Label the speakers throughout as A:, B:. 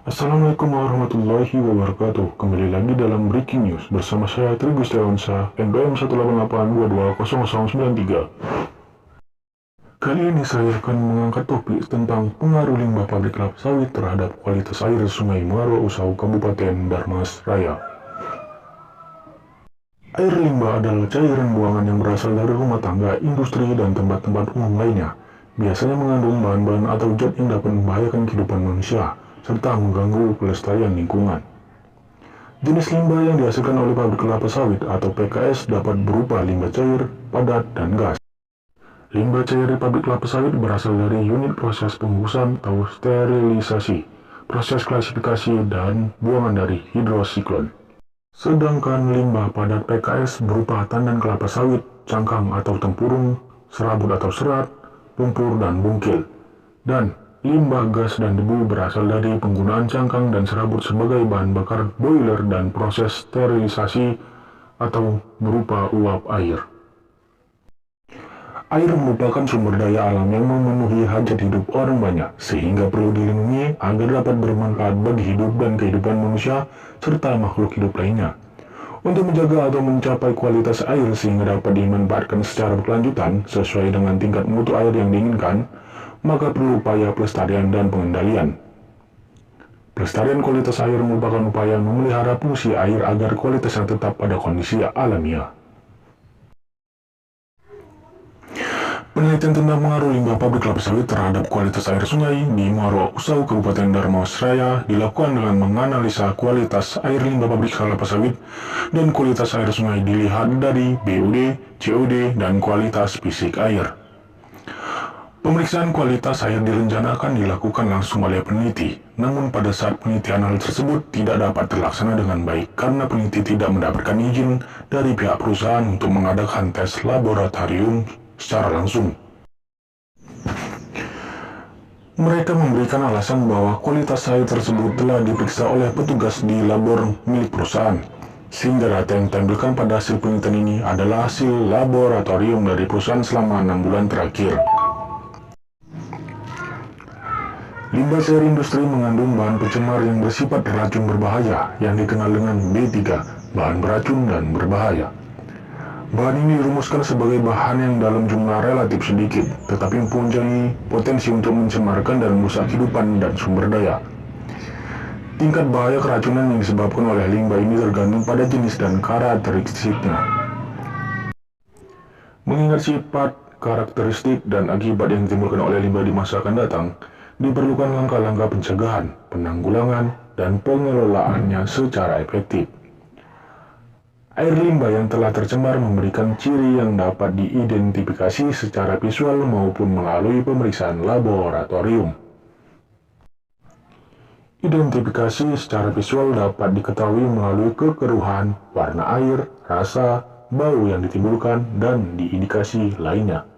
A: Assalamualaikum warahmatullahi wabarakatuh. Kembali lagi dalam Breaking News bersama saya Trigus Tewansa, NPM 188220093. Kali ini saya akan mengangkat topik tentang pengaruh limbah pabrik kelapa sawit terhadap kualitas air Sungai Muaro Usau Kabupaten Darmas Raya. Air limbah adalah cairan buangan yang berasal dari rumah tangga, industri, dan tempat-tempat umum lainnya. Biasanya mengandung bahan-bahan atau zat yang dapat membahayakan kehidupan manusia, serta mengganggu pelestarian lingkungan. Jenis limbah yang dihasilkan oleh pabrik kelapa sawit atau PKS dapat berupa limbah cair, padat, dan gas. Limbah cair di pabrik kelapa sawit berasal dari unit proses pembungkusan atau sterilisasi, proses klasifikasi, dan buangan dari hidrosiklon. Sedangkan limbah padat PKS berupa tandan kelapa sawit, cangkang atau tempurung, serabut atau serat, lumpur, dan bungkil. Dan limbah gas dan debu berasal dari penggunaan cangkang dan serabut sebagai bahan bakar boiler dan proses sterilisasi atau berupa uap air. Air merupakan sumber daya alam yang memenuhi hajat hidup orang banyak, sehingga perlu dilindungi agar dapat bermanfaat bagi hidup dan kehidupan manusia serta makhluk hidup lainnya. Untuk menjaga atau mencapai kualitas air sehingga dapat dimanfaatkan secara berkelanjutan sesuai dengan tingkat mutu air yang diinginkan, maka perlu upaya pelestarian dan pengendalian. Pelestarian kualitas air merupakan upaya memelihara fungsi air agar kualitasnya tetap pada kondisi alamiah. Penelitian tentang pengaruh limbah pabrik kelapa sawit terhadap kualitas air sungai di Muaro Usau Kabupaten Darmas Raya dilakukan dengan menganalisa kualitas air limbah pabrik kelapa sawit dan kualitas air sungai dilihat dari BUD, COD, dan kualitas fisik air. Pemeriksaan kualitas air direncanakan dilakukan langsung oleh peneliti, namun pada saat penelitian hal tersebut tidak dapat terlaksana dengan baik karena peneliti tidak mendapatkan izin dari pihak perusahaan untuk mengadakan tes laboratorium secara langsung. Mereka memberikan alasan bahwa kualitas air tersebut telah diperiksa oleh petugas di labor milik perusahaan, sehingga data yang ditampilkan pada hasil penelitian ini adalah hasil laboratorium dari perusahaan selama 6 bulan terakhir. Limbah cair industri mengandung bahan pencemar yang bersifat racun berbahaya yang dikenal dengan B3, bahan beracun dan berbahaya. Bahan ini dirumuskan sebagai bahan yang dalam jumlah relatif sedikit, tetapi mempunyai potensi untuk mencemarkan dan merusak kehidupan dan sumber daya. Tingkat bahaya keracunan yang disebabkan oleh limbah ini tergantung pada jenis dan karakteristiknya. Mengingat sifat, karakteristik, dan akibat yang ditimbulkan oleh limbah di masa akan datang, diperlukan langkah-langkah pencegahan, penanggulangan, dan pengelolaannya secara efektif. Air limbah yang telah tercemar memberikan ciri yang dapat diidentifikasi secara visual maupun melalui pemeriksaan laboratorium. Identifikasi secara visual dapat diketahui melalui kekeruhan, warna air, rasa, bau yang ditimbulkan, dan indikasi lainnya.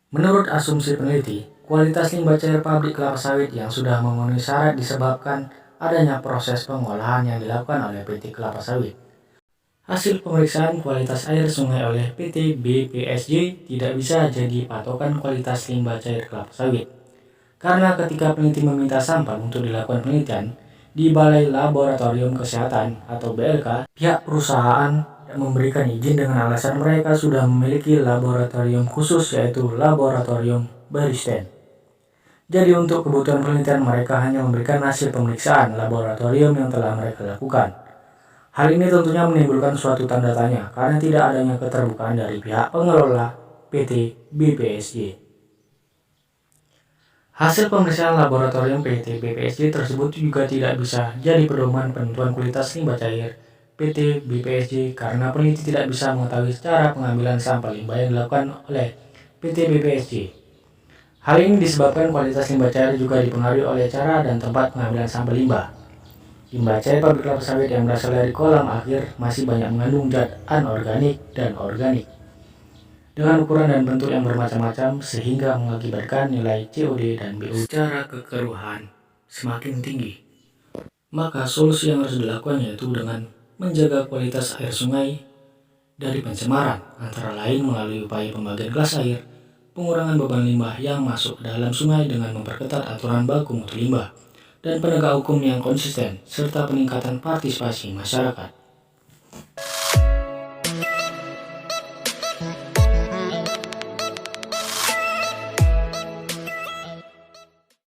B: Menurut asumsi peneliti, kualitas limbah cair pabrik kelapa sawit yang sudah memenuhi syarat disebabkan adanya proses pengolahan yang dilakukan oleh PT Kelapa Sawit. Hasil pemeriksaan kualitas air sungai oleh PT BPSJ tidak bisa jadi patokan kualitas limbah cair kelapa sawit. Karena ketika peneliti meminta sampel untuk dilakukan penelitian di Balai Laboratorium Kesehatan atau BLK, pihak perusahaan memberikan izin dengan alasan mereka sudah memiliki laboratorium khusus yaitu Laboratorium Baristen. Jadi untuk kebutuhan penelitian mereka hanya memberikan hasil pemeriksaan laboratorium yang telah mereka lakukan. Hal ini tentunya menimbulkan suatu tanda tanya karena tidak adanya keterbukaan dari pihak pengelola PT BPSJ. Hasil pemeriksaan laboratorium PT BPSJ tersebut juga tidak bisa jadi pedoman penentuan kualitas limbah cair PT BPSJ karena peneliti tidak bisa mengetahui cara pengambilan sampel limbah yang dilakukan oleh PT BPSJ. Hal ini disebabkan kualitas limbah cair juga dipengaruhi oleh cara dan tempat pengambilan sampel limbah. Limbah cair pabrik kelapa sawit yang berasal dari kolam akhir masih banyak mengandung zat anorganik dan organik dengan ukuran dan bentuk yang bermacam-macam sehingga mengakibatkan nilai COD dan BU secara kekeruhan semakin tinggi. Maka solusi yang harus dilakukan yaitu dengan menjaga kualitas air sungai dari pencemaran, antara lain melalui upaya pembagian gelas air, pengurangan beban limbah yang masuk ke dalam sungai dengan memperketat aturan baku mutu limbah, dan penegak hukum yang konsisten, serta peningkatan partisipasi masyarakat.